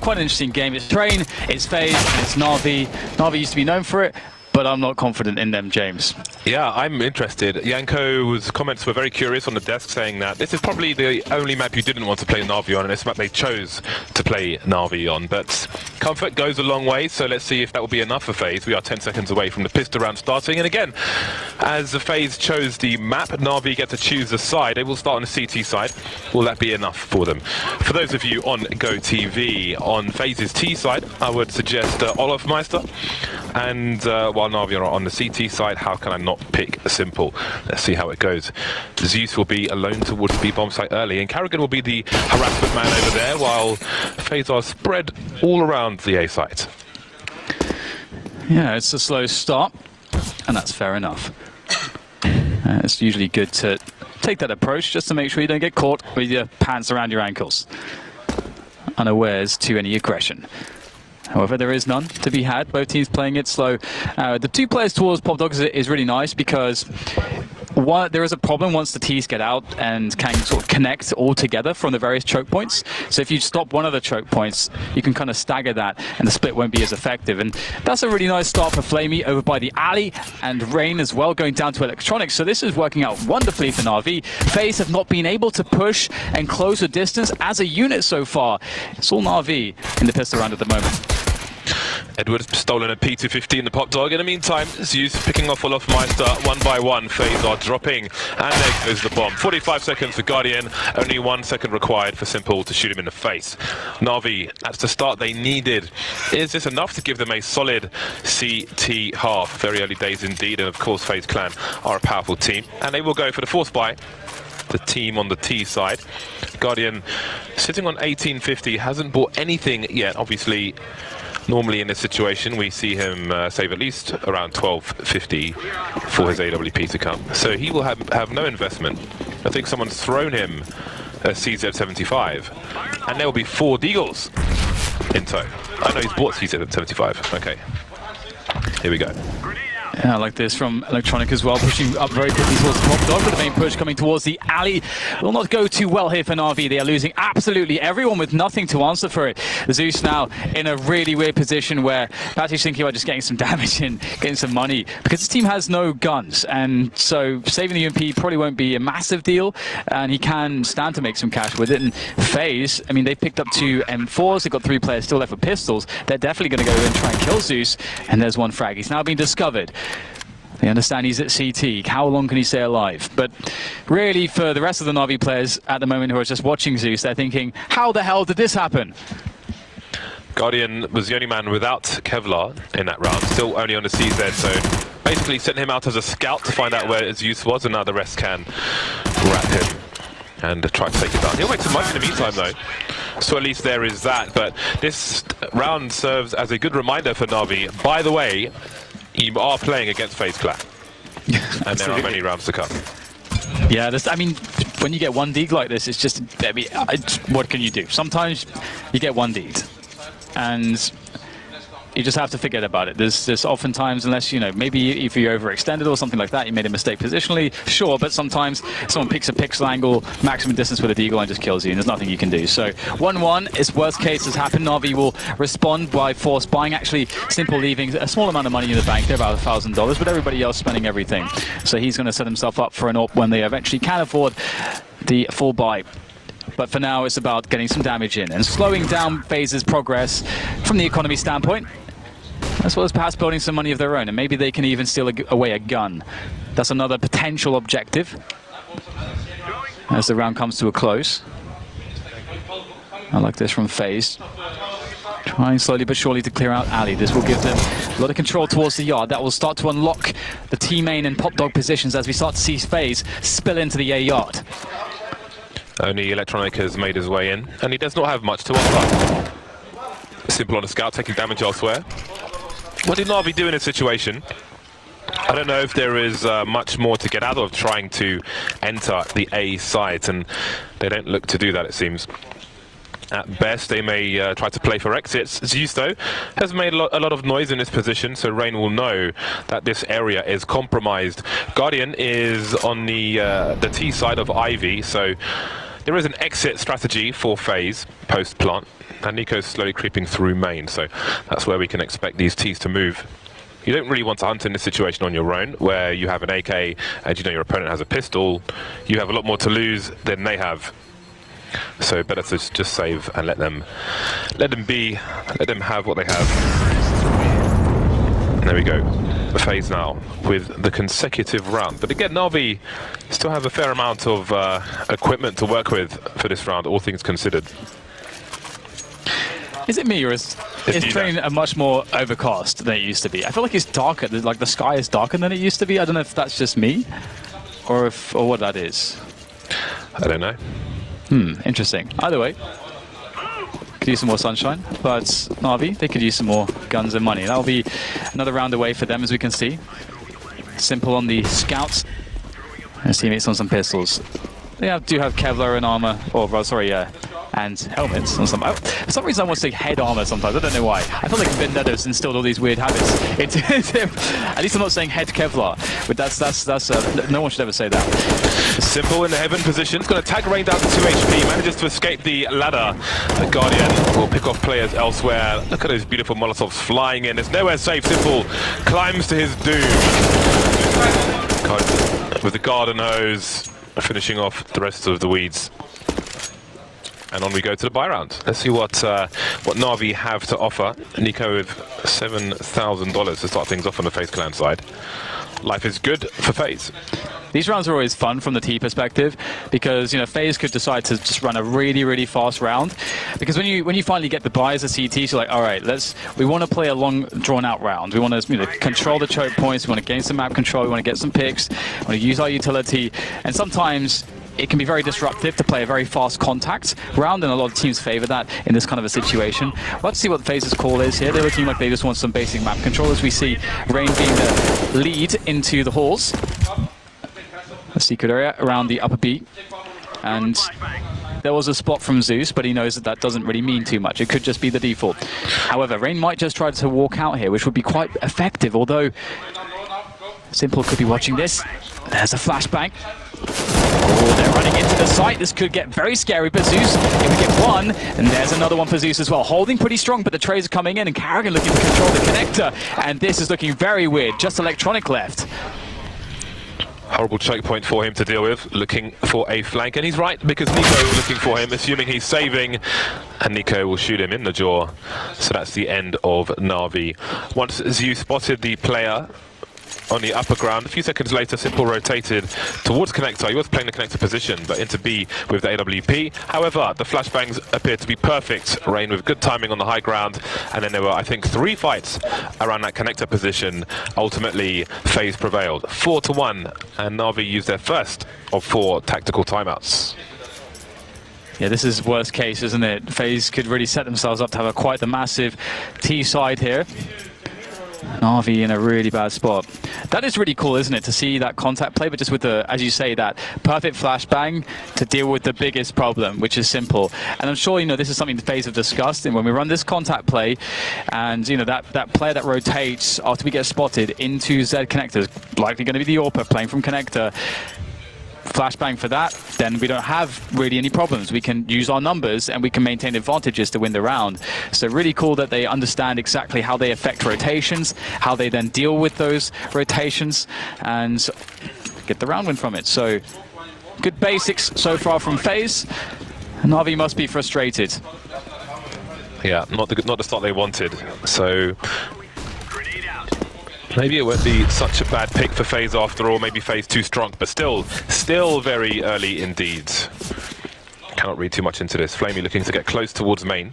quite an interesting game. It's Train, it's FaZe, it's Na'Vi. Na'Vi used to be known for it, but I'm not confident in them, James. Yeah, I'm interested. Yanko's comments were very curious on the desk, saying that this is probably the only map you didn't want to play Na'Vi on, and it's a map they chose to play Na'Vi on. But comfort goes a long way, so let's see if that will be enough for FaZe. We are 10 seconds away from the pistol round starting, and again, as the FaZe chose the map, Na'Vi get to choose the side. They will start on the CT side. Will that be enough for them? For those of you on Go TV, on FaZe's T side, I would suggest Olaf Meister, and while Na'Vi are on the CT side, how can I not pick Simple? Let's see how it goes. Zeus will be alone towards the B-bomb site early, and Karrigan will be the harassment man over there, while FaZe are spread all around the A site. Yeah, it's a slow start, and that's fair enough. It's usually good to take that approach just to make sure you don't get caught with your pants around your ankles, unawares to any aggression. However, there is none to be had. Both teams playing it slow. The two players towards Pop Dog is really nice because there is a problem once the T's get out and can sort of connect all together from the various choke points. So if you stop one of the choke points, you can kind of stagger that and the split won't be as effective. And that's a really nice start for Flamey over by the alley, and Rain as well going down to Electronics. So this is working out wonderfully for Na'Vi. FaZe have not been able to push and close the distance as a unit so far. It's all Na'Vi in the pistol round at the moment. Edward stolen a P250 in the Pop Dog. In the meantime, Zeus picking off Olaf Meister one by one. FaZe are dropping, and there goes the bomb. 45 seconds for Guardian, only 1 second required for Simple to shoot him in the face. Na'Vi, that's the start they needed. Is this enough to give them a solid CT half? Very early days indeed, and of course FaZe Clan are a powerful team, and they will go for the fourth buy. The team on the T side. Guardian sitting on 1850, hasn't bought anything yet. Obviously, normally in this situation, we see him save at least around 1250 for his AWP to come. So he will have no investment. I think someone's thrown him a CZ75, and there will be 4 Deagles in tow. I know he's bought CZ75. Okay, here we go. Yeah, I like this from Electronic as well, pushing up very quickly towards the Pop Dog, but the main push coming towards the alley will not go too well here for Na'Vi. They are losing absolutely everyone with nothing to answer for it. Zeus now in a really weird position where Patty's thinking about just getting some damage in, getting some money, because his team has no guns, and so saving the UMP probably won't be a massive deal, and he can stand to make some cash with it. And FaZe, I mean, they picked up 2 M4s, they've got 3 players still left with pistols. They're definitely going to go in and try and kill Zeus, and there's one frag. He's now been discovered. They understand he's at CT. How long can he stay alive? But really, for the rest of the Na'Vi players at the moment who are just watching Zeus, they're thinking, how the hell did this happen? Guardian was the only man without Kevlar in that round, still only on the CZ, so basically sent him out as a scout to find out where Zeus was, and now the rest can wrap him and try to take it down. He'll make some money in the meantime, though. So at least there is that. But this round serves as a good reminder for Na'Vi. By the way, you are playing against FaZe Clan, and there are many rounds to come. Yeah, I mean, when you get 1 deed like this, it's just, I mean, what can you do? Sometimes you get 1 deed, and you just have to forget about it. There's oftentimes, unless, you know, maybe if you overextended or something like that, you made a mistake positionally, sure, but sometimes someone picks a pixel angle, maximum distance with a deagle, and just kills you, and there's nothing you can do. So 1-1 is worst case has happened. Na'Vi will respond by force buying. Actually, Simple leaving a small amount of money in the bank. They're about $1,000, but everybody else spending everything. So he's going to set himself up for an AWP when they eventually can afford the full buy. But for now, it's about getting some damage in and slowing down FaZe's progress from the economy standpoint, as well as perhaps building some money of their own, and maybe they can even steal away a gun. That's another potential objective as the round comes to a close. I like this from FaZe. Trying slowly but surely to clear out alley. This will give them a lot of control towards the yard. That will start to unlock the T-main and Pop Dog positions as we start to see FaZe spill into the A yard. Only Electronic has made his way in, and he does not have much to offer. Simple on the scout, taking damage elsewhere. What did Na'Vi do in this situation? I don't know if there is much more to get out of trying to enter the A site, and they don't look to do that, it seems. At best, they may try to play for exits. Zeus, though, has made a lot of noise in this position, so Rain will know that this area is compromised. Guardian is on the T side of Ivy, so there is an exit strategy for FaZe post-plant, and Nico's slowly creeping through main, so that's where we can expect these Ts to move. You don't really want to hunt in this situation on your own, where you have an AK and you know your opponent has a pistol. You have a lot more to lose than they have. So better to just save and let them have what they have. And there we go. The FaZe now with the consecutive round. But again, Na'Vi still have a fair amount of equipment to work with for this round, all things considered. Is it me, or is train a much more overcast than it used to be? I feel like it's darker, like the sky is darker than it used to be. I don't know if that's just me, or what that is. I don't know. Interesting. Either way, could use some more sunshine, but Na'Vi, they could use some more guns and money. That'll be another round away for them, as we can see. Simple on the scouts. And teammates on some pistols. They do have Kevlar and armor, or rather, sorry, and helmets on some. For some reason, I want to say head armor sometimes. I don't know why. I feel like Vendetto's instilled all these weird habits into him. At least I'm not saying head Kevlar, but that's no one should ever say that. Simple in the heaven position. It's going to tag Rain down to 2 HP. Manages to escape the ladder. The Guardian will pick off players elsewhere. Look at those beautiful Molotovs flying in. There's nowhere safe. Simple climbs to his doom. With the garden hose, finishing off the rest of the weeds. And on we go to the buy round. Let's see what Na'Vi have to offer. Nico with $7,000 to start things off on the FaZe Clan side. Life is good for FaZe. These rounds are always fun from the T perspective because, you know, FaZe could decide to just run a really, really fast round. Because when you finally get the buy as a CT, you're like, all right, we want to play a long, drawn-out round. We want to, you know, control the choke points. We want to gain some map control. We want to get some picks. We want to use our utility. And sometimes it can be very disruptive to play a very fast contact round, and a lot of teams favor that in this kind of a situation. Let's see what FaZe's call is here. They're looking like they just want some basic map control, as we see Rain being the lead into the halls. A secret area around the upper B. And there was a spot from Zeus, but he knows that doesn't really mean too much. It could just be the default. However, Rain might just try to walk out here, which would be quite effective, although Simple could be watching this. There's a flashbang. Oh, they're running into the site. This could get very scary, but Zeus, if we get one, and there's another one for Zeus as well. Holding pretty strong, but the trays are coming in, and Carrigan looking to control the connector. And this is looking very weird. Just Electronic left. Horrible choke point for him to deal with, looking for a flank, and he's right because Nico is looking for him, assuming he's saving, and Nico will shoot him in the jaw. So that's the end of Na'Vi. Once Zeus spotted the player on the upper ground, a few seconds later, Simple rotated towards connector. He was playing the connector position, but into B with the AWP. However, the flashbangs appeared to be perfect. Rain with good timing on the high ground, and then there were, I think, 3 fights around that connector position. Ultimately, FaZe prevailed 4-1, and Na'Vi used their first of 4 tactical timeouts. Yeah, this is worst case, isn't it? FaZe could really set themselves up to have quite the massive T side here. Na'Vi in a really bad spot. That is really cool, isn't it, to see that contact play, but just with the, as you say, that perfect flashbang to deal with the biggest problem, which is Simple. And I'm sure, you know, this is something the FaZe have discussed, and when we run this contact play, and, you know, that player that rotates after we get spotted into Z connectors, likely going to be the AWPer playing from connector, flashbang for that, then we don't have really any problems. We can use our numbers and we can maintain advantages to win the round. So really cool that they understand exactly how they affect rotations, how they then deal with those rotations, and get the round win from it. So good basics so far from FaZe. Na'Vi must be frustrated. Yeah, not the start they wanted. So maybe it won't be such a bad pick for FaZe after all. Maybe FaZe too strong, but still very early indeed. Cannot read too much into this. Flamey looking to get close towards main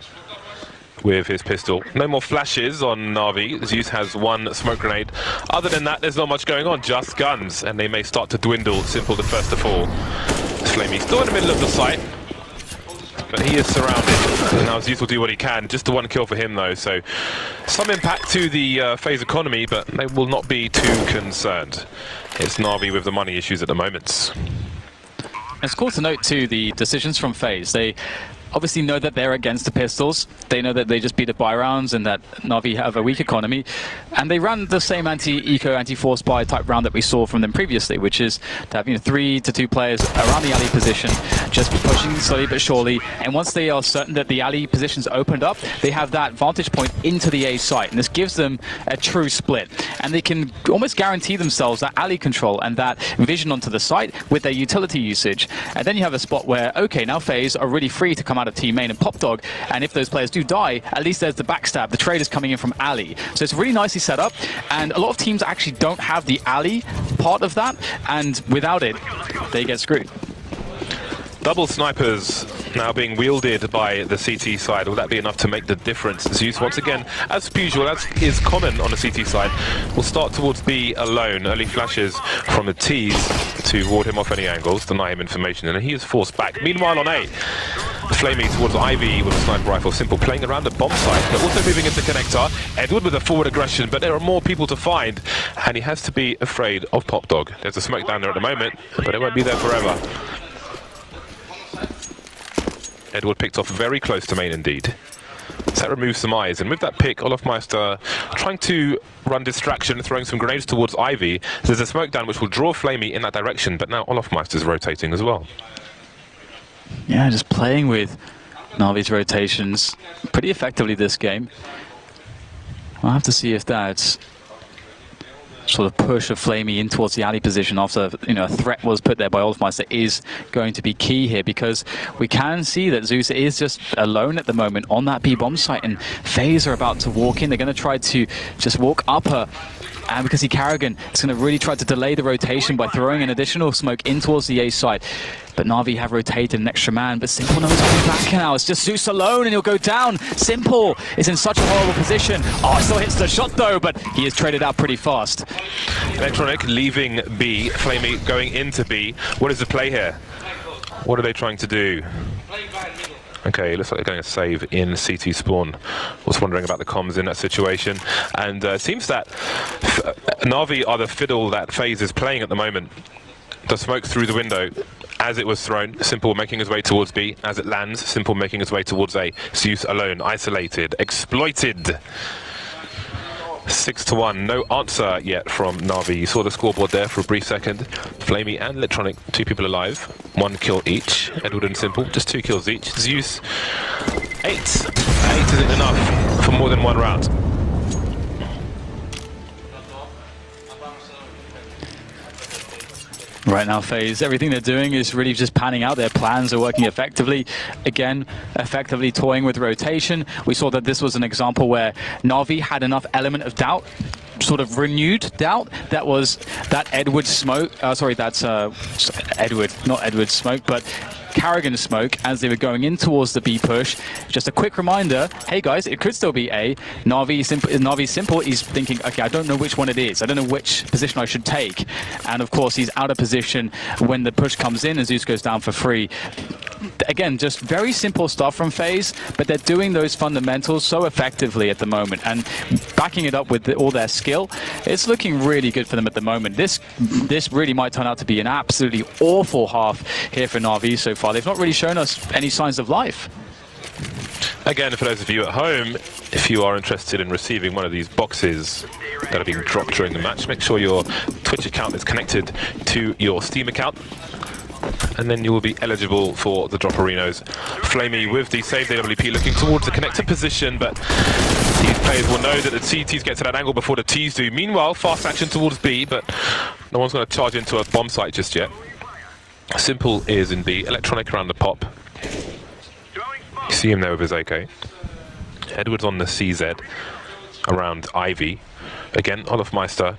with his pistol. No more flashes on Na'Vi. Zeus has 1 smoke grenade. Other than that, there's not much going on, just guns, and they may start to dwindle. Simple the first to fall. Flamey still in the middle of the site, but he is surrounded. Now Zeus will do what he can. Just the 1 kill for him though, so some impact to the FaZe economy, but they will not be too concerned. It's Na'Vi with the money issues at the moment. It's cool to note too the decisions from FaZe. They obviously know that they're against the pistols. They know that they just beat the buy rounds and that Na'Vi have a weak economy. And they ran the same anti-eco, anti-force buy type round that we saw from them previously, which is to have 3 to 2 players around the alley position, just pushing slowly but surely. And once they are certain that the alley position's opened up, they have that vantage point into the A site. And this gives them a true split. And they can almost guarantee themselves that alley control and that vision onto the site with their utility usage. And then you have a spot where, okay, now FaZe are really free to come out of team main and pop dog, and if those players do die, at least there's the backstab. The trade is coming in from alley, so it's really nicely set up, and a lot of teams actually don't have the alley part of that, and without it, they get screwed. Double snipers now being wielded by the CT side. Will that be enough to make the difference? Zeus, once again, as usual, as is common on the CT side, will start towards B alone. Early flashes from the T's to ward him off any angles, deny him information, and he is forced back. Meanwhile on A, Flamey towards Ivy with a sniper rifle. Simple playing around the bomb site, but also moving into connector. Edward with a forward aggression, but there are more people to find, and he has to be afraid of Pop Dog. There's a smoke down there at the moment, but it won't be there forever. Edward picked off very close to main indeed. So that removes some eyes, and with that pick, Olofmeister trying to run distraction, throwing some grenades towards Ivy. There's a smoke down which will draw Flamey in that direction, but now Olofmeister's rotating as well. Yeah, just playing with Na'Vi's rotations pretty effectively this game. I'll have to see if that's sort of push of Flamey in towards the alley position after a threat was put there by Olofmeister is going to be key here, because we can see that Zeus is just alone at the moment on that B bomb site, and FaZe are about to walk in. They're going to try to just walk up her, and because Carrigan is going to really try to delay the rotation by throwing an additional smoke in towards the A site. But Na'Vi have rotated an extra man, but Simple knows coming back now. It's just Zeus alone, and he'll go down. Simple is in such a horrible position. Oh, it still hits the shot though, but he is traded out pretty fast. Electronic leaving B, Flamey going into B. What is the play here? What are they trying to do? Okay, looks like they're going to save in CT spawn. Was wondering about the comms in that situation, and it seems that Na'Vi are the fiddle that FaZe is playing at the moment. The smoke through the window as it was thrown. Simple making his way towards B. As it lands, Simple making his way towards A. Zeus alone, isolated, exploited. 6-1. No answer yet from Na'Vi. You saw the scoreboard there for a brief second. Flamey and Electronic, 2 people alive. 1 kill each. Edward and Simple, just 2 kills each. Zeus, 8. 8 isn't enough for more than 1 round. Right now, FaZe, everything they're doing is really just panning out. Their plans are working effectively. Again, effectively toying with rotation. We saw that this was an example where Na'Vi had enough element of doubt, sort of renewed doubt, that was that Edward smoke, that's Edward, not Edward smoke, but Carrigan smoke as they were going in towards the B push. Just a quick reminder, hey guys, it could still be A. Na'Vi Simple is thinking, okay, I don't know which one it is. I don't know which position I should take. And of course, he's out of position when the push comes in and Zeus goes down for free. Again, just very simple stuff from FaZe, but they're doing those fundamentals so effectively at the moment and backing it up with all their skill. It's looking really good for them at the moment. This really might turn out to be an absolutely awful half here for Na'Vi so far. They've not really shown us any signs of life. Again, for those of you at home, if you are interested in receiving one of these boxes that are being dropped during the match, make sure your Twitch account is connected to your Steam account, and then you will be eligible for the Dropperinos. Flamey with the saved AWP looking towards the connector position, but these players will know that the CTs get to that angle before the Ts do. Meanwhile, fast action towards B, but no one's going to charge into a bomb site just yet. Simple is in B, Electronic around the pop. You see him there with his AK. Edward's on the CZ around Ivy. Again, Olofmeister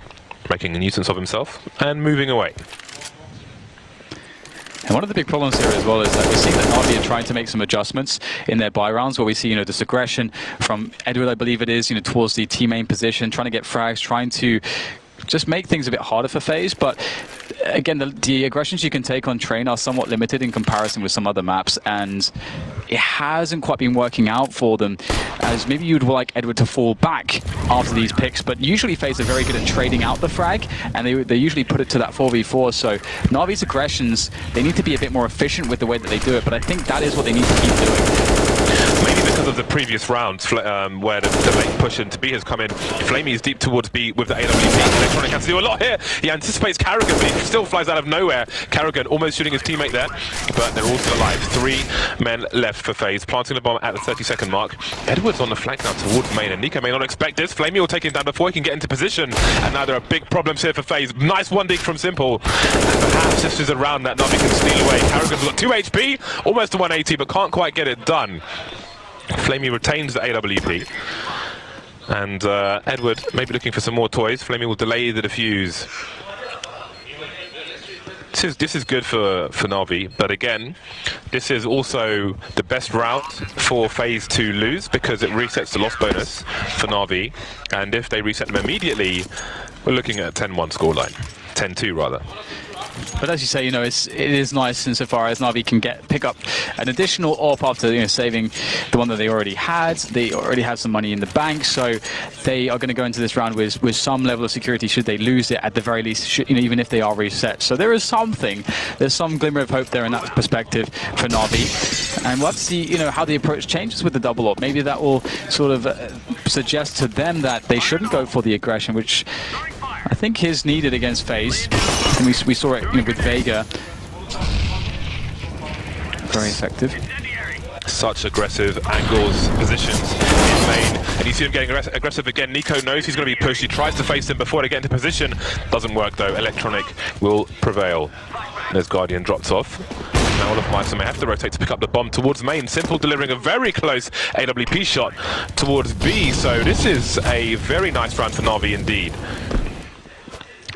making a nuisance of himself and moving away. And one of the big problems here as well is that we're seeing that Na'Vi are trying to make some adjustments in their buy rounds, where we see, this aggression from Edward, I believe it is, towards the team main position, trying to get frags, trying to just make things a bit harder for FaZe. But again, the aggressions you can take on train are somewhat limited in comparison with some other maps, and it hasn't quite been working out for them, as maybe you'd like Edward to fall back after these picks, but usually FaZe are very good at trading out the frag, and they usually put it to that 4v4, so Na'Vi's aggressions, they need to be a bit more efficient with the way that they do it, but I think that is what they need to keep doing. of the previous rounds where the late push into B has come in. Flamey is deep towards B with the AWP. Electronic has to do a lot here. He anticipates Carrigan, but he still flies out of nowhere. Carrigan almost shooting his teammate there, but they're all still alive. 3 men left for FaZe, planting the bomb at the 30-second mark. Edwards on the flank now towards main, and Nico may not expect this. Flamey will take him down before he can get into position, and now there are big problems here for FaZe. Nice one dig from Simple, and perhaps this is a round that Navi can steal away. Carrigan's got 2 HP, almost to 180, but can't quite get it done. Flamey retains the AWP, and Edward may be looking for some more toys. Flamey will delay the defuse. This is good for Navi, but again, this is also the best route for FaZe to lose because it resets the loss bonus for Navi, and if they reset them immediately, we're looking at a 10-1 scoreline. 10-2 rather. But as you say, you know, it is nice insofar as Navi can pick up an additional AWP after saving the one that they already had. They already have some money in the bank, so they are going to go into this round with some level of security should they lose it at the very least, even if they are reset. So there is something, there's some glimmer of hope there in that perspective for Navi. And we'll have to see, how the approach changes with the double AWP. Maybe that will sort of suggest to them that they shouldn't go for the aggression, which I think is needed against FaZe. And we saw it with Vega. Very effective. Such aggressive angles, positions in main, and you see him getting aggressive again. Nico knows he's going to be pushed. He tries to face him before they get into position. Doesn't work though. Electronic will prevail. There's Guardian dropped off. Now all of Meister may have to rotate to pick up the bomb towards main. Simple delivering a very close AWP shot towards B. So this is a very nice round for Navi indeed.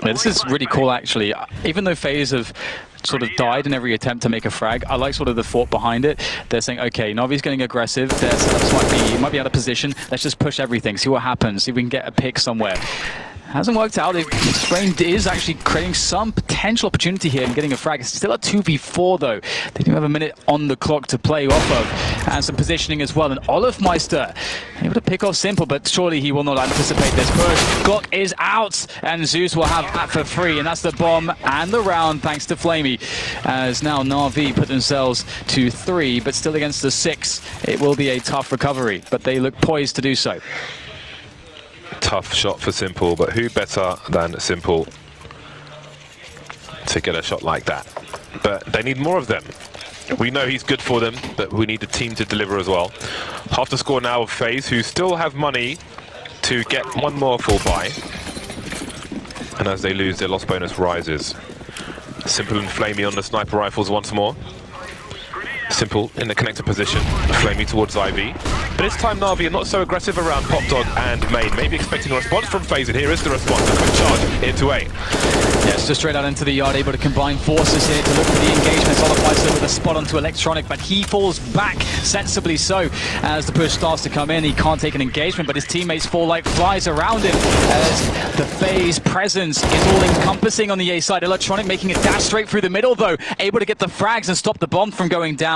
Yeah, this is really cool, actually. Even though FaZe have sort of died in every attempt to make a frag, I like sort of the thought behind it. They're saying, okay, Navi's getting aggressive. Their setups might be out of position. Let's just push everything, see what happens, see if we can get a pick somewhere. Hasn't worked out. Strain is actually creating some potential opportunity here and getting a frag. It's still a 2v4 though. They do have a minute on the clock to play off of, and some positioning as well. And Olofmeister able to pick off Simple, but surely he will not anticipate this push. Glock is out, and Zeus will have that for free, and that's the bomb and the round thanks to Flamey. As now Na'Vi put themselves to 3, but still against the 6. It will be a tough recovery, but they look poised to do so. Tough shot for Simple, but who better than Simple to get a shot like that? But they need more of them. We know he's good for them, but we need the team to deliver as well. Half the score now of FaZe, who still have money to get one more full buy. And as they lose, their loss bonus rises. Simple and Flamey on the sniper rifles once more. Simple in the connector position, Flamey towards Ivy. But this time Navi are not so aggressive around Pop Dog and Main. Maybe expecting a response from FaZe, and here is the response. A quick charge into A. Yes, just straight out into the yard, able to combine forces here to look for the engagement. Olofmeister with a spot onto Electronic, but he falls back, sensibly so. As the push starts to come in, he can't take an engagement, but his teammates fall like flies around him as the FaZe presence is all encompassing on the A side. Electronic making a dash straight through the middle though, able to get the frags and stop the bomb from going down,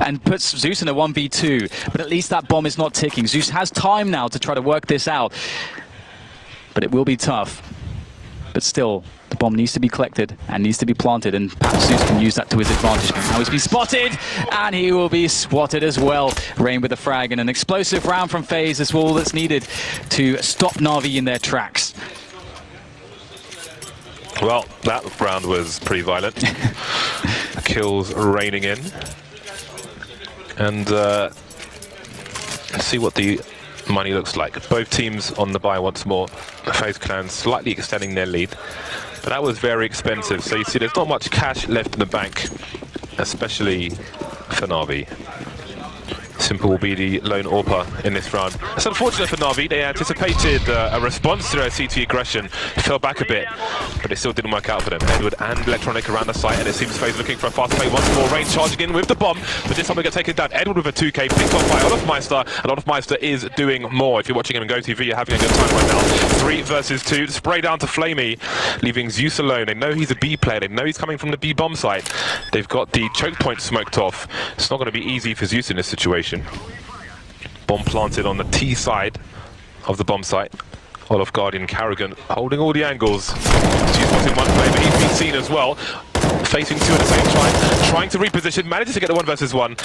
and puts Zeus in a 1v2. But at least that bomb is not ticking. Zeus has time now to try to work this out, but it will be tough. But still, the bomb needs to be collected and needs to be planted, and perhaps Zeus can use that to his advantage. Now he's been spotted, and he will be swatted as well. Rain with a frag, and an explosive round from FaZe is all that's needed to stop Na'Vi in their tracks. Well, that round was pretty violent. Kills raining in. And let's see what the money looks like. Both teams on the buy once more. FaZe Clan slightly extending their lead, but that was very expensive. So you see there's not much cash left in the bank, especially for Na'Vi. Simple will be the lone AWPer in this round. It's unfortunate for Na'Vi. They anticipated a response to their CT aggression, fell back a bit, but it still didn't work out for them. Edward and Electronic around the site, and it seems FaZe looking for a fast play once more. Rain charging in with the bomb, but this time we get taken down. Edward with a 2k, picked off by Olofmeister, and Olofmeister is doing more. If you're watching him on GoTV, you're having a good time right now. 3 versus 2, spray down to Flamey, leaving Zeus alone. They know he's a B player, they know he's coming from the B bomb site. They've got the choke point smoked off. It's not going to be easy for Zeus in this situation. Bomb planted on the T side of the bomb site. Olof Guardian Carrigan holding all the angles. Zeus was in one play, but he's been seen as well. facing two at the same time, trying to reposition, manages to get the 1 versus 1.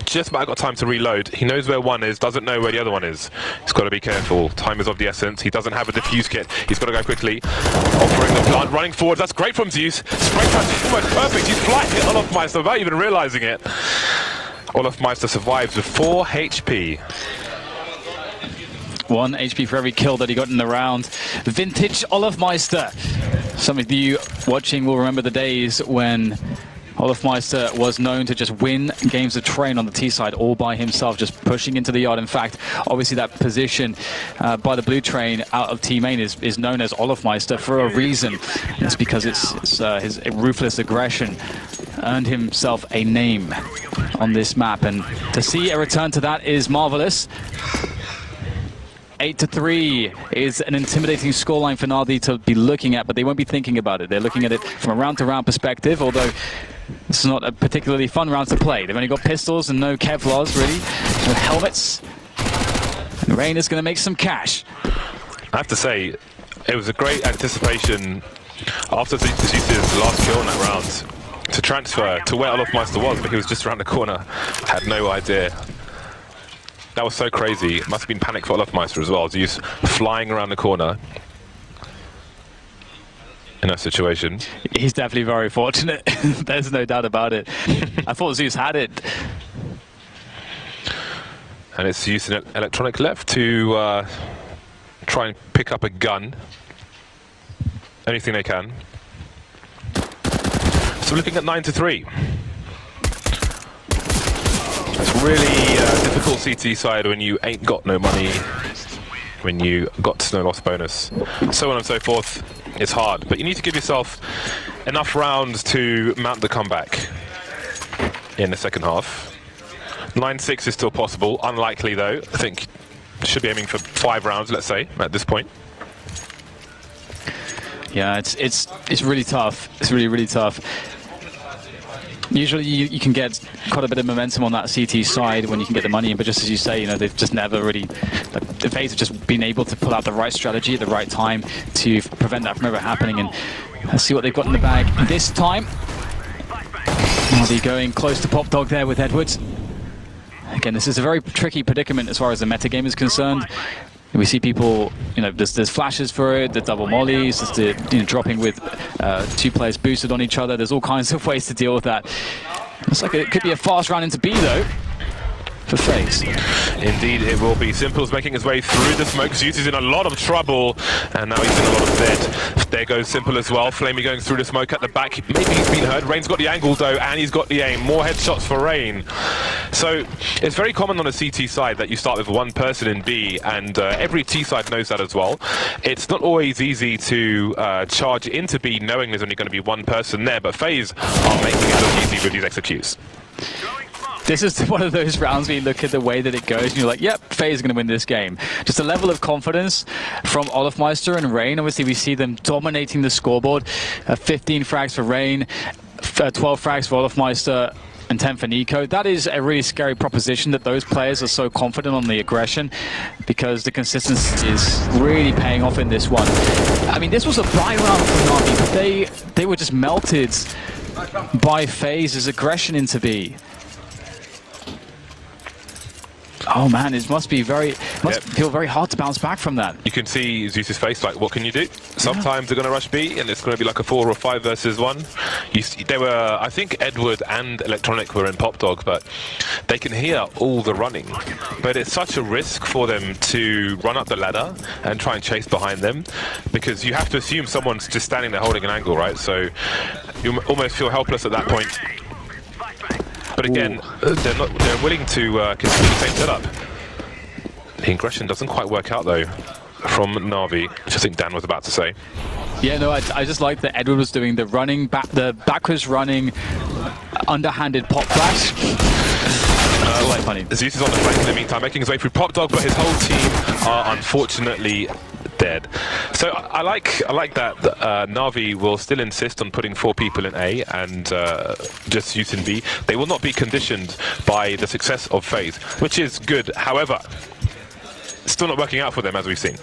Just about got time to reload. He knows where one is, doesn't know where the other one is. He's got to be careful. Time is of the essence. He doesn't have a defuse kit. He's got to go quickly. Offering the plant, running forward. That's great from Zeus. Spray touch, almost perfect. He's flying it Olofmeister without even realizing it. Olofmeister survives with 4 HP. 1 HP for every kill that he got in the round. Vintage Olofmeister. Some of you watching will remember the days when Olofmeister was known to just win games of train on the T side all by himself, just pushing into the yard. In fact, obviously that position by the blue train out of T main is known as Olofmeister for a reason. It's because it's his ruthless aggression earned himself a name on this map, and to see a return to that is marvelous. 8-3 is an intimidating scoreline for Na'Vi to be looking at, but they won't be thinking about it. They're looking at it from a round-to-round perspective, although this is not a particularly fun round to play. They've only got pistols and no Kevlars, really, no helmets. And Rain is going to make some cash. I have to say, it was a great anticipation after Zeus's last kill in that round to transfer to where Olofmeister was, but he was just around the corner. Had no idea. That was so crazy. It must have been panic for Olofmeister as well. Zeus flying around the corner in that situation. He's definitely very fortunate. There's no doubt about it. I thought Zeus had it. And it's Zeus and Electronic left to try and pick up a gun. Anything they can. So we're looking at 9-3. It's really difficult CT side when you ain't got no money, when you got no loss bonus, so on and so forth. It's hard, but you need to give yourself enough rounds to mount the comeback in the second half. 9-6 is still possible, unlikely though. I think should be aiming for 5 rounds, let's say, at this point. Yeah, it's really tough. It's really tough. Usually you can get quite a bit of momentum on that CT side when you can get the money in, but just as you say, you know, they've just never really, the FaZe have just been able to pull out the right strategy at the right time to prevent that from ever happening. And let's see what they've got in the bag this time. Are they going close to Pop Dog there with Edwards? Again, this is a very tricky predicament as far as the meta game is concerned. We see people, you know, there's flashes for it, the double mollies, there's the dropping with 2 players boosted on each other. There's all kinds of ways to deal with that. Looks like it could be a fast round into B though, for FaZe. Indeed, it will be. Simple's making his way through the smoke. Zeus is in a lot of trouble, and now he's in a lot of dead. There goes Simple as well. Flamey going through the smoke at the back. Maybe he's been heard. Rain's got the angle though, and he's got the aim. More headshots for Rain. So it's very common on a CT side that you start with 1 person in B, and every T side knows that as well. It's not always easy to charge into B knowing there's only going to be 1 person there, but FaZe are making it look easy with these executes. This is one of those rounds where you look at the way that it goes and you're like, yep, FaZe is going to win this game. Just a level of confidence from Olofmeister and Rain. Obviously, we see them dominating the scoreboard. 15 frags for Rain, 12 frags for Olofmeister, and 10 for Nico. That is a really scary proposition that those players are so confident on the aggression, because the consistency is really paying off in this one. I mean, this was a buy round for Na'Vi, but they were just melted by FaZe's aggression into B. Oh man, it must be feel very hard to bounce back from that. You can see Zeus's face, like, what can you do? Sometimes they're going to rush B, and it's going to be like a 4 or 5 versus 1. They were, I think Edward and Electronic were in Pop Dog, but they can hear all the running. But it's such a risk for them to run up the ladder and try and chase behind them, because you have to assume someone's just standing there holding an angle, right? So you almost feel helpless at that point. But again, they're willing to continue the same setup. The aggression doesn't quite work out though from Na'Vi, which I think Dan was about to say. Yeah, no, I just like that Edward was doing the running back, the backwards running, underhanded pop flash. Quite funny. Zeus is on the flank in the meantime, making his way through Pop Dog, but his whole team are unfortunately dead. So I like that Na'Vi will still insist on putting 4 people in A and just using B. They will not be conditioned by the success of FaZe, which is good. However, still not working out for them, as we've seen.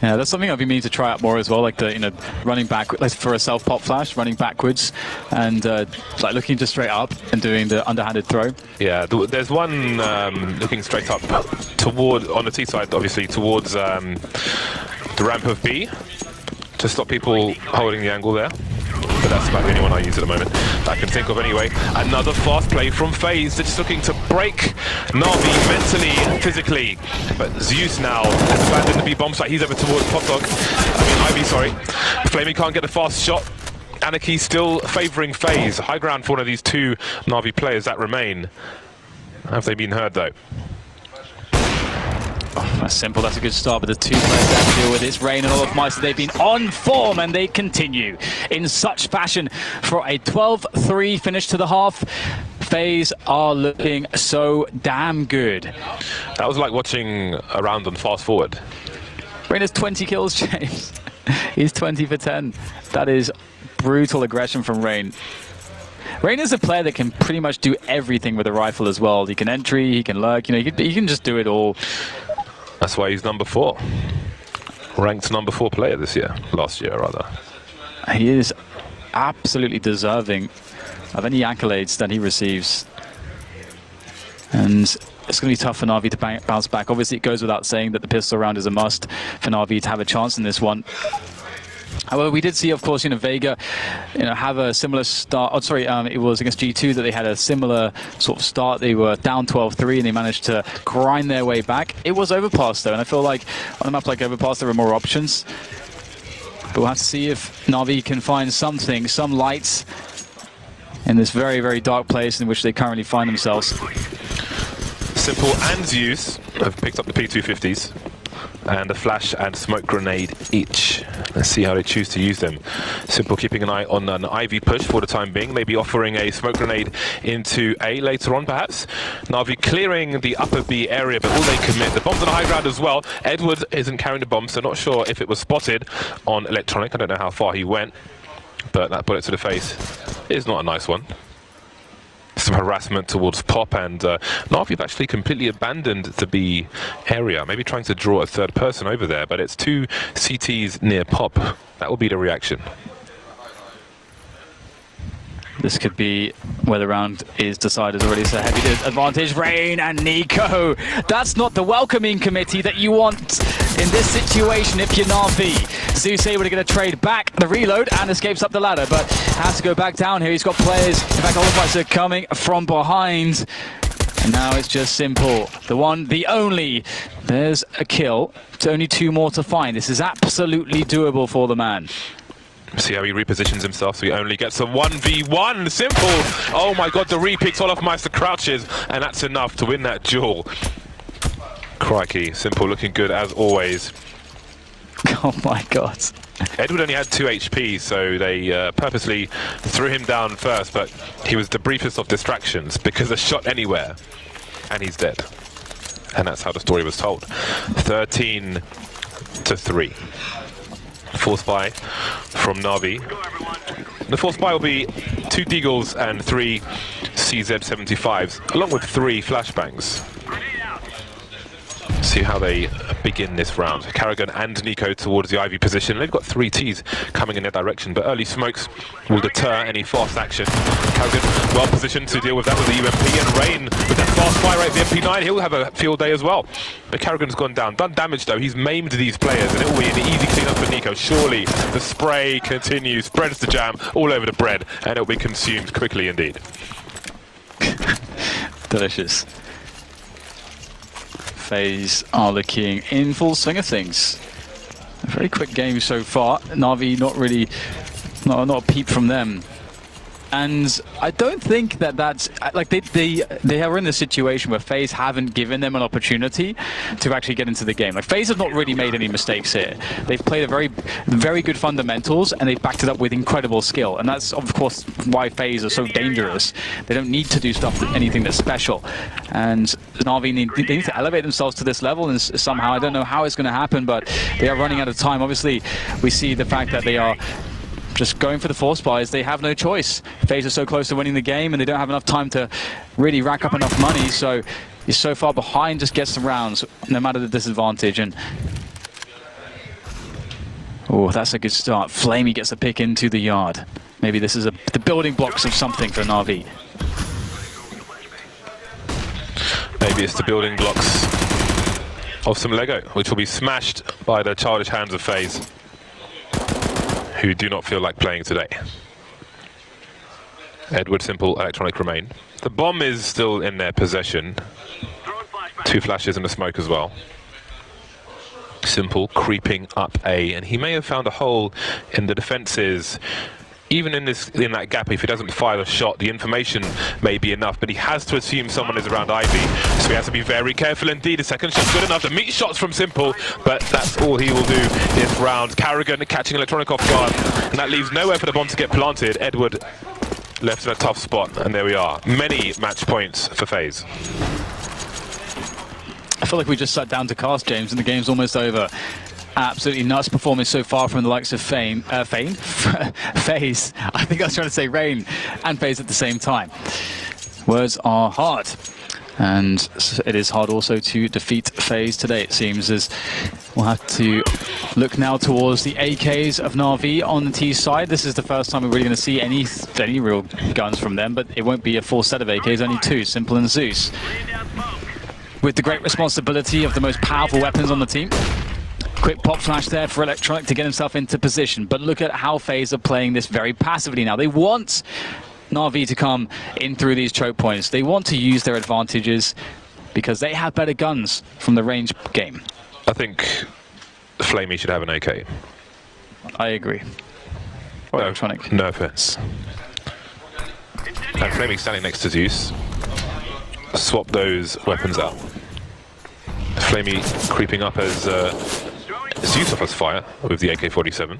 Yeah, that's something I've been meaning to try out more as well, like the running back, like for a self pop flash, running backwards, and like looking just straight up and doing the underhanded throw. Yeah, there's one looking straight up toward on the T side, obviously towards the ramp of B to stop people holding the angle there. But that's about the only one I use at the moment that I can think of anyway. Another fast play from FaZe. They're just looking to break Na'Vi mentally, physically. But Zeus now has abandoned the B bomb site. He's over towards Ivy, sorry. Flamey can't get a fast shot. Anarchy still favouring FaZe. High ground for one of these two Na'Vi players that remain. Have they been heard though? That's simple, that's a good start, but the two players that deal with this, Rain and all of Meister, they've been on form and they continue in such fashion for a 12-3 finish to the half. FaZe are looking so damn good. That was like watching a round on fast forward. Rain has 20 kills, James. He's 20 for 10. That is brutal aggression from Rain. Rain is a player that can pretty much do everything with a rifle as well. He can entry, he can lurk, he can just do it all. That's why he's number 4. Ranked number 4 player this year. Last year, rather. He is absolutely deserving of any accolades that he receives. And it's going to be tough for Na'Vi to bounce back. Obviously, it goes without saying that the pistol round is a must for Na'Vi to have a chance in this one. However, we did see, of course, Vega, have a similar start. Oh, sorry, it was against G2 that they had a similar sort of start. They were down 12-3 and they managed to grind their way back. It was Overpass though, and I feel like on a map like Overpass there are more options. But we'll have to see if Na'Vi can find something, some lights in this very, very dark place in which they currently find themselves. Simple and Zeus have picked up the P250s. And a flash and smoke grenade each. Let's see how they choose to use them. Simple keeping an eye on an Ivy push for the time being, maybe offering a smoke grenade into A later on perhaps. Na'Vi clearing the upper B area, but will they commit? The bomb's on the high ground as well. Edward isn't carrying the bomb, so not sure if it was spotted on Electronic. I don't know how far he went, but that bullet to the face is not a nice one. Some harassment towards Pop, and Na'Vi have actually completely abandoned the B area. Maybe trying to draw a third person over there, but it's 2 CTs near Pop. That will be the reaction. This could be where the round is decided already. So heavy advantage, Rain and Nico. That's not the welcoming committee that you want in this situation if you're Na'Vi. Zeus able to get a trade back, the reload, and escapes up the ladder, but has to go back down here. He's got players, in fact, all of us are coming from behind. And now it's just simple. The one, the only. There's a kill. It's only 2 more to find. This is absolutely doable for the man. See how he repositions himself, so he only gets a 1v1. Simple! Oh my god, the re-picks all off Meister crouches, and that's enough to win that duel. Crikey, Simple looking good as always. Oh my god. Edward only had 2 HP, so they purposely threw him down first, but he was the briefest of distractions because a shot anywhere, and he's dead. And that's how the story was told. 13-3. Force buy from Na'Vi. The force buy will be 2 Deagles and 3 CZ75s, along with 3 flashbangs. See how they begin this round. Karrigan and Nico towards the Ivy position. They've got 3 Ts coming in their direction, but early smokes will deter any fast action. Karrigan well positioned to deal with that with the UMP, and Rain with that fast fire rate, the MP9, he'll have a field day as well. But Karrigan's gone down. Done damage though, he's maimed these players, and it will be an easy clean-up for Nico. Surely the spray continues, spreads the jam all over the bread, and it will be consumed quickly indeed. Delicious. FaZe are looking in full swing of things. A very quick game so far. Na'Vi not really, not a peep from them. And I don't think that that's like they are in a situation where FaZe haven't given them an opportunity to actually get into the game. Like FaZe have not really made any mistakes here. They've played a very good fundamentals, and they've backed it up with incredible skill. And that's of course why FaZe are so dangerous. They don't need to do anything that's special. And Na'Vi they need to elevate themselves to this level, and somehow I don't know how it's going to happen, but they are running out of time. Obviously, we see the fact that they are just going for the force buys. They have no choice. FaZe are so close to winning the game, and they don't have enough time to really rack up enough money, so he's so far behind, just gets the rounds, no matter the disadvantage. And Oh, that's a good start. Flamey gets a pick into the yard. Maybe this is the building blocks of something for Na'Vi. Maybe it's the building blocks of some Lego, which will be smashed by the childish hands of FaZe, who do not feel like playing today. Edward, Simple, Electronic remain. The bomb is still in their possession. 2 flashes and a smoke as well. Simple creeping up A, and he may have found a hole in the defences. Even in that gap, if he doesn't fire a shot, the information may be enough, but he has to assume someone is around Ivy, so he has to be very careful indeed. A second shot's good enough to meet shots from Simple, but that's all he will do this round. Carrigan catching Electronic off guard, and that leaves nowhere for the bomb to get planted. Edward left in a tough spot, and there we are. Many match points for FaZe. I feel like we just sat down to cast, James, and the game's almost over. Absolutely nuts performance so far from the likes of FaZe. I think I was trying to say Rain and FaZe at the same time. Words are hard, and it is hard also to defeat FaZe today, it seems, as we'll have to look now towards the AKs of Na'Vi on the T side. This is the first time we're really going to see any real guns from them, but it won't be a full set of AKs, only 2, Simple and Zeus. With the great responsibility of the most powerful weapons on the team. Quick pop flash there for Electronic to get himself into position, but look at how FaZe are playing this very passively now. They want Na'Vi to come in through these choke points. They want to use their advantages because they have better guns from the range game. I think Flamey should have an AK. I agree. Or Electronic. No offense. And Flamey standing next to Zeus. Swap those weapons out. Flamey creeping up as Zeus offers fire with the AK-47.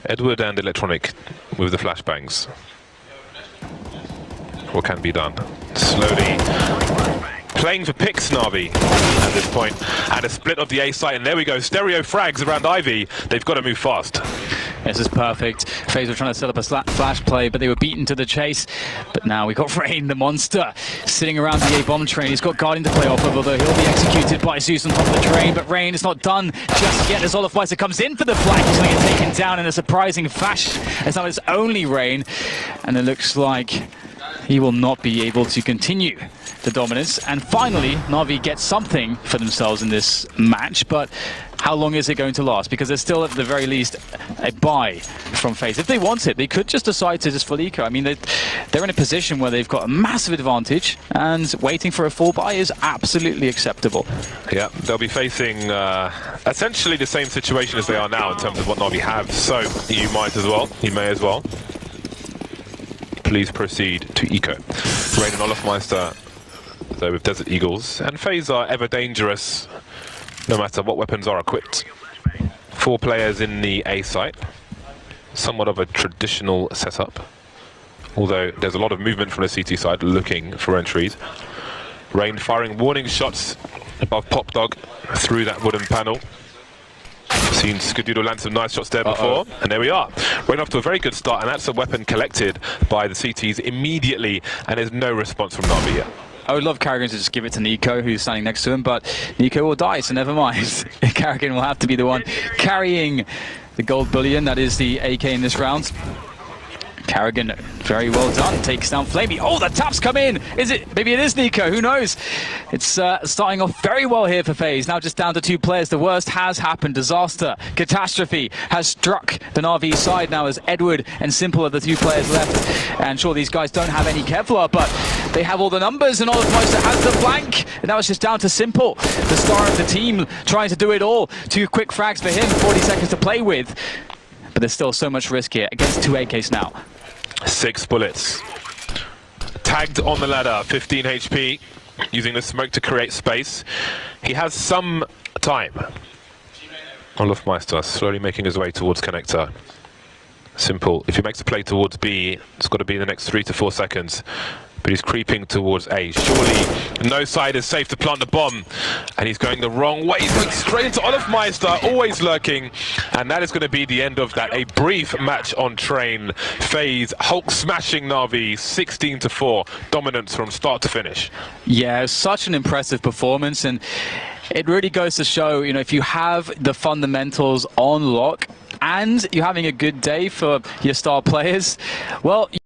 Edward and Electronic with the flashbangs. What can be done? Slowly playing for picks, Na'Vi at this point. And a split of the A site, and there we go. Stereo frags around Ivy. They've got to move fast. This is perfect. FaZe were trying to set up a flash play, but they were beaten to the chase. But now we got Rain, the monster, sitting around the A bomb train. He's got Guardian to play off of, although he'll be executed by Zeus on top of the train. But Rain is not done just yet as Olafmeister comes in for the flank. He's going to get taken down in a surprising fashion. As now it's only Rain, and it looks like he will not be able to continue the dominance. And finally, Na'Vi gets something for themselves in this match, but how long is it going to last? Because there's still, at the very least, a buy from FaZe. If they want it, they could just decide to just full eco. I mean, they're in a position where they've got a massive advantage, and waiting for a full buy is absolutely acceptable. Yeah, they'll be facing essentially the same situation as they are now in terms of what Na'Vi have, so you may as well. Please proceed to eco. Rain and Olafmeister, though, with Desert Eagles, and FaZe are ever dangerous no matter what weapons are equipped. 4 players in the A site, somewhat of a traditional setup, although there's a lot of movement from the CT side looking for entries. Rain firing warning shots above Pop Dog through that wooden panel. Seen Skadoodle land some nice shots there before, and there we are. Rain off to a very good start, and that's a weapon collected by the CTs immediately, and there's no response from Na'Vi yet. I would love Carrigan to just give it to Nico, who's standing next to him, but Nico will die, so never mind. Carrigan will have to be the one carrying the gold bullion. That is the AK in this round. Carrigan, very well done, takes down Flamey. Oh, the taps come in! Is it? Maybe it is Nico, who knows? It's starting off very well here for FaZe. Now just down to 2 players. The worst has happened. Disaster, catastrophe has struck the Na'Vi side now, as Edward and Simple are the 2 players left. And sure, these guys don't have any Kevlar, but they have all the numbers, and Olafmeister has the flank. And now it's just down to Simple, the star of the team, trying to do it all. 2 quick frags for him, 40 seconds to play with. But there's still so much risk here against 2 AKs now. 6 bullets. Tagged on the ladder, 15 HP, using the smoke to create space. He has some time. Olafmeister slowly making his way towards connector. Simple. If he makes a play towards B, it's got to be in the next 3 to 4 seconds. But he's creeping towards A. Surely no side is safe to plant the bomb. And he's going the wrong way. He's going straight into Olafmeister, always lurking. And that is going to be the end of that. A brief match on train. FaZe Hulk smashing Na'Vi 16-4. Dominance from start to finish. Yeah, such an impressive performance. And it really goes to show, you know, if you have the fundamentals on lock and you're having a good day for your star players, well,